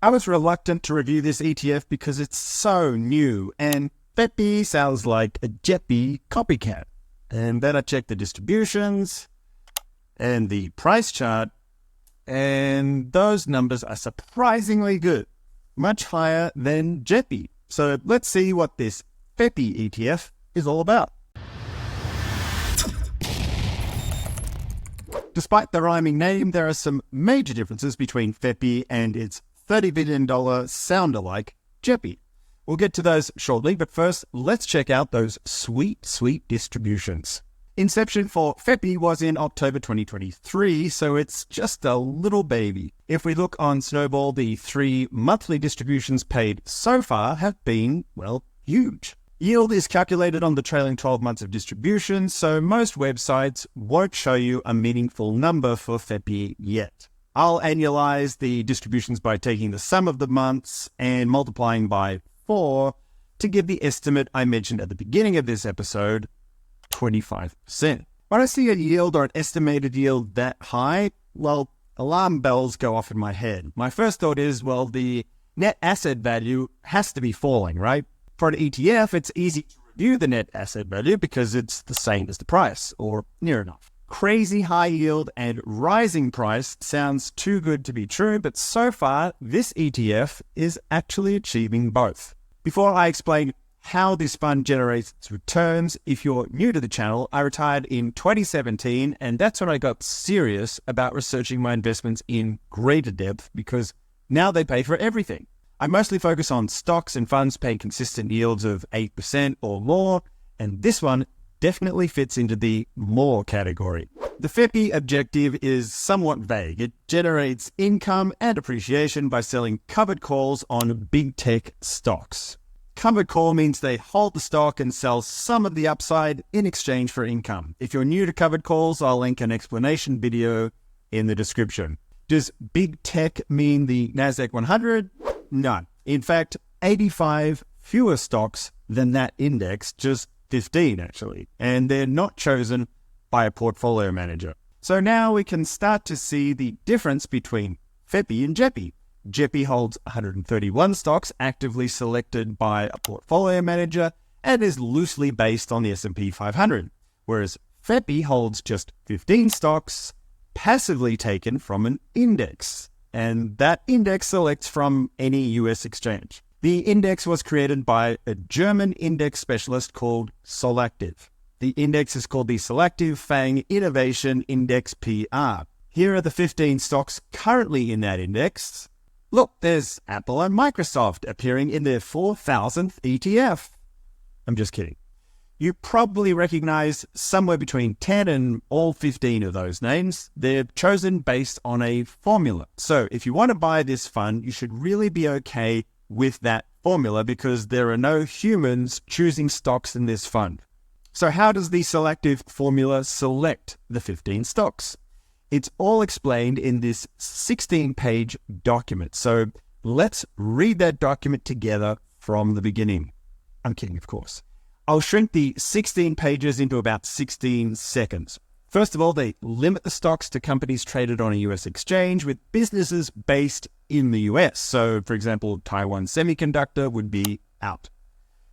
I was reluctant to review this ETF because it's so new, and FEPI sounds like a JEPI copycat. And then I checked the distributions and the price chart, and those numbers are surprisingly good, much higher than JEPI. So let's see what this FEPI ETF is all about. Despite the rhyming name, there are some major differences between FEPI and its $30 billion sound-alike JEPI. We'll get to those shortly, but first, let's check out those sweet, sweet distributions. Inception for FEPI was in October 2023, so it's just a little baby. If we look on Snowball, the 3 monthly distributions paid so far have been, well, huge. Yield is calculated on the trailing 12 months of distribution, so most websites won't show you a meaningful number for FEPI yet. I'll annualize the distributions by taking the sum of the months and multiplying by 4 to give the estimate I mentioned at the beginning of this episode, 25%. When I see a yield or an estimated yield that high, well, alarm bells go off in my head. My first thought is, well, the net asset value has to be falling, right? For an ETF, it's easy to review the net asset value because it's the same as the price, or near enough. Crazy high yield and rising price sounds too good to be true, but so far, this ETF is actually achieving both. Before I explain how this fund generates its returns, if you're new to the channel, I retired in 2017, and that's when I got serious about researching my investments in greater depth because now they pay for everything. I mostly focus on stocks and funds paying consistent yields of 8% or more, and this one definitely fits into the more category. The FEPI objective is somewhat vague. It generates income and appreciation by selling covered calls on big tech stocks. Covered call means they hold the stock and sell some of the upside in exchange for income. If you're new to covered calls, I'll link an explanation video in the description. Does big tech mean the NASDAQ 100? No. In fact, 85 fewer stocks than that index, just 15 actually, and they're not chosen by a portfolio manager. So now we can start to see the difference between FEPI and JEPI. JEPI holds 131 stocks actively selected by a portfolio manager and is loosely based on the S&P 500, whereas FEPI holds just 15 stocks passively taken from an index, and that index selects from any US exchange. The index was created by a German index specialist called Solactive. The index is called the Selective FANG Innovation Index PR. Here are the 15 stocks currently in that index. Look, there's Apple and Microsoft appearing in their 4,000th ETF. I'm just kidding. You probably recognize somewhere between 10 and all 15 of those names. They're chosen based on a formula. So if you want to buy this fund, you should really be okay with that formula because there are no humans choosing stocks in this fund. So how does the Selective formula select the 15 stocks? It's all explained in this 16-page document. So let's read that document together from the beginning. I'm kidding, of course. I'll shrink the 16 pages into about 16 seconds. First of all, they limit the stocks to companies traded on a US exchange with businesses based in the US. So, for example, Taiwan Semiconductor would be out.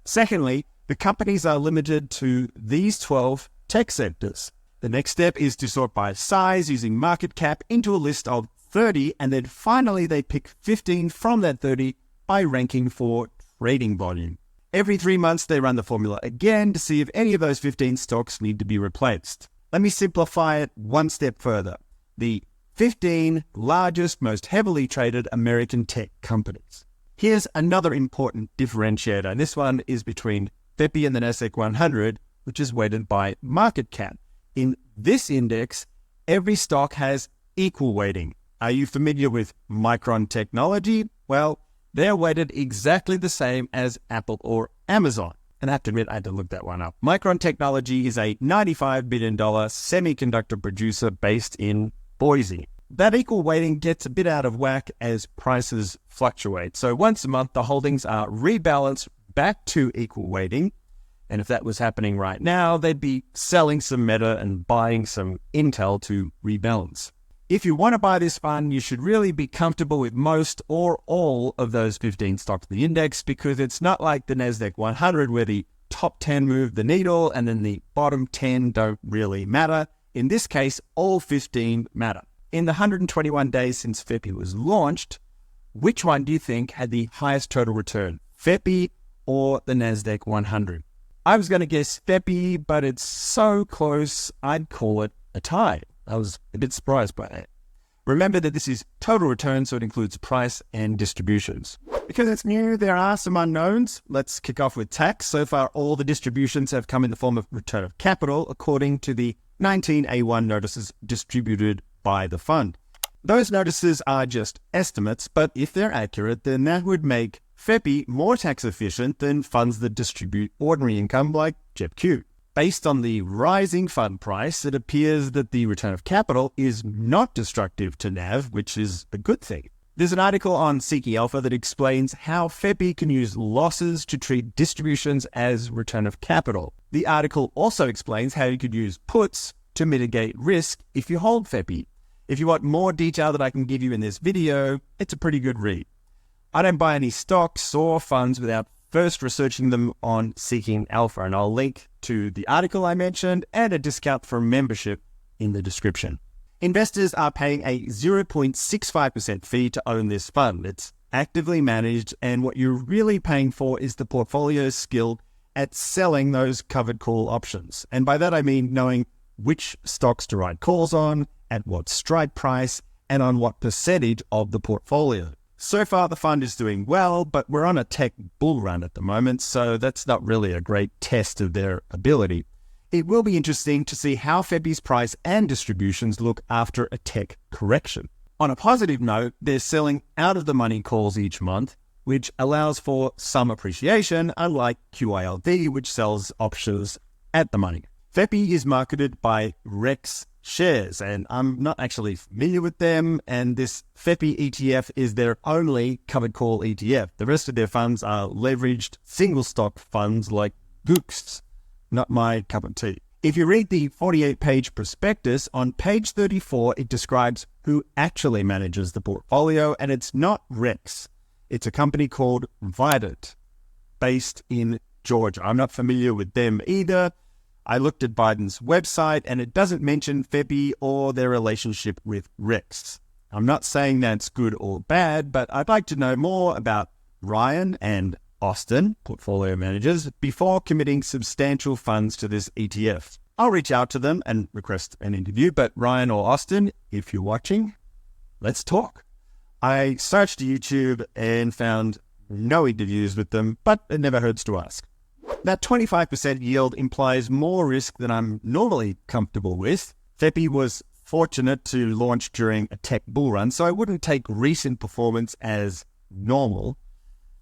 Secondly, the companies are limited to these 12 tech sectors. The next step is to sort by size using market cap into a list of 30, and then finally they pick 15 from that 30 by ranking for trading volume. Every 3 months, they run the formula again to see if any of those 15 stocks need to be replaced. Let me simplify it one step further. The 15 largest, most heavily traded American tech companies. Here's another important differentiator, and this one is between FEPI and the NASDAQ 100, which is weighted by market cap. In this index, every stock has equal weighting. Are you familiar with Micron Technology? Well, they're weighted exactly the same as Apple or Amazon. And I have to admit, I had to look that one up. Micron Technology is a $95 billion semiconductor producer based in Boise. That equal weighting gets a bit out of whack as prices fluctuate. So once a month, the holdings are rebalanced back to equal weighting. And if that was happening right now, they'd be selling some Meta and buying some Intel to rebalance. If you want to buy this fund, you should really be comfortable with most or all of those 15 stocks in the index, because it's not like the NASDAQ 100 where the top 10 move the needle and then the bottom 10 don't really matter. In this case, all 15 matter. In the 121 days since FEPI was launched, which one do you think had the highest total return, FEPI or the NASDAQ 100? I was going to guess FEPI, but it's so close, I'd call it a tie. I was a bit surprised by that. Remember that this is total return, so it includes price and distributions. Because it's new, there are some unknowns. Let's kick off with tax. So far, all the distributions have come in the form of return of capital, according to the 19A1 notices distributed by the fund. Those notices are just estimates, but if they're accurate, then that would make FEPI more tax efficient than funds that distribute ordinary income like JEPQ. Based on the rising fund price, it appears that the return of capital is not destructive to NAV, which is a good thing. There's an article on Seeking Alpha that explains how FEPI can use losses to treat distributions as return of capital. The article also explains how you could use puts to mitigate risk if you hold FEPI. If you want more detail that I can give you in this video, it's a pretty good read. I don't buy any stocks or funds without first researching them on Seeking Alpha, and I'll link to the article I mentioned and a discount for membership in the description. Investors are paying a 0.65% fee to own this fund. It's actively managed, and what you're really paying for is the portfolio's skill at selling those covered call options. And by that I mean knowing which stocks to write calls on, at what strike price, and on what percentage of the portfolio. So far, the fund is doing well, but we're on a tech bull run at the moment, so that's not really a great test of their ability. It will be interesting to see how FEPI's price and distributions look after a tech correction. On a positive note, they're selling out-of-the-money calls each month, which allows for some appreciation, unlike QILD, which sells options at the money. FEPI is marketed by Rex Shares, and I'm not actually familiar with them, and this FEPI ETF is their only covered call ETF. The rest of their funds are leveraged single stock funds like Gooks. Not my cup of tea. If you read the 48-page prospectus, on page 34 it describes who actually manages the portfolio, and it's not Rex. It's a company called Dividend, based in Georgia. I'm not familiar with them either. I looked at Biden's website and it doesn't mention FEPI or their relationship with Rex. I'm not saying that's good or bad, but I'd like to know more about Ryan and Austin, portfolio managers, before committing substantial funds to this ETF. I'll reach out to them and request an interview, but Ryan or Austin, if you're watching, let's talk. I searched YouTube and found no interviews with them, but it never hurts to ask. That 25% yield implies more risk than I'm normally comfortable with. FEPI was fortunate to launch during a tech bull run, so I wouldn't take recent performance as normal.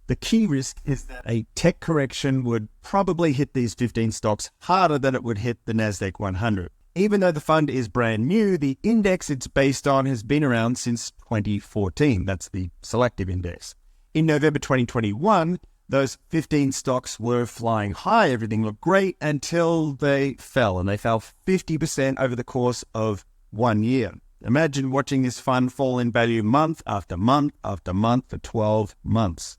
The key risk is that a tech correction would probably hit these 15 stocks harder than it would hit the NASDAQ 100. Even though the fund is brand new, the index it's based on has been around since 2014. That's the selective index. In November 2021, those 15 stocks were flying high. Everything looked great until they fell, and they fell 50% over the course of 1 year. Imagine watching this fund fall in value month after month after month for 12 months.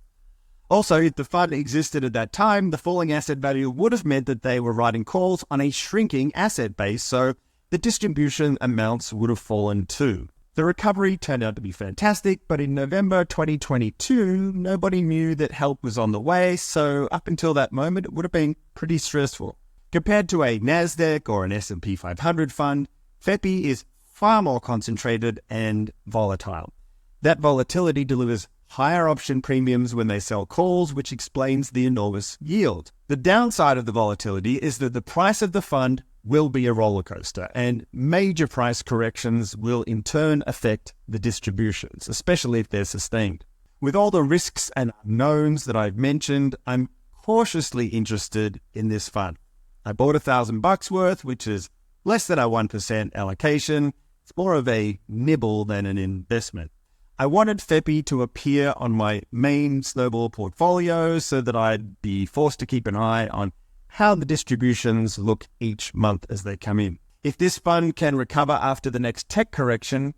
Also, if the fund existed at that time, the falling asset value would have meant that they were writing calls on a shrinking asset base, so the distribution amounts would have fallen too. The recovery turned out to be fantastic, but in November 2022, nobody knew that help was on the way, so up until that moment, it would have been pretty stressful. Compared to a NASDAQ or an S&P 500 fund, FEPI is far more concentrated and volatile. That volatility delivers higher option premiums when they sell calls, which explains the enormous yield. The downside of the volatility is that the price of the fund will be a roller coaster, and major price corrections will in turn affect the distributions, especially if they're sustained. With all the risks and unknowns that I've mentioned, I'm cautiously interested in this fund. I bought $1,000 worth, which is less than a 1% allocation. It's more of a nibble than an investment. I wanted FEPI to appear on my main Snowball portfolio so that I'd be forced to keep an eye on how the distributions look each month as they come in. If this fund can recover after the next tech correction,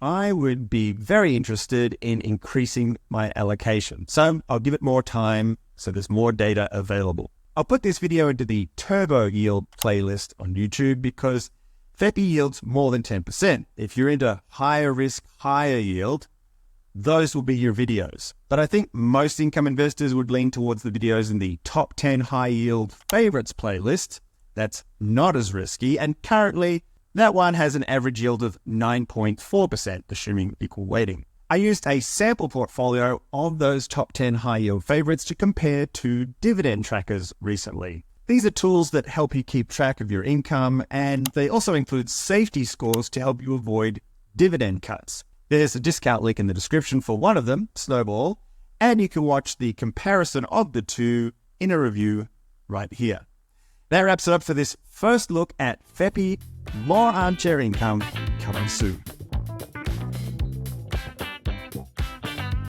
I would be very interested in increasing my allocation. So I'll give it more time so there's more data available. I'll put this video into the Turbo Yield playlist on YouTube because FEPI yields more than 10%. If you're into higher risk, higher yield, those will be your videos. But I think most income investors would lean towards the videos in the top 10 high yield favorites playlist. That's not as risky. And currently, that one has an average yield of 9.4%, assuming equal weighting. I used a sample portfolio of those top 10 high yield favorites to compare to dividend trackers recently. These are tools that help you keep track of your income, and they also include safety scores to help you avoid dividend cuts. There's a discount link in the description for one of them, Snowball, and you can watch the comparison of the two in a review right here. That wraps it up for this first look at FEPI. More armchair income coming soon.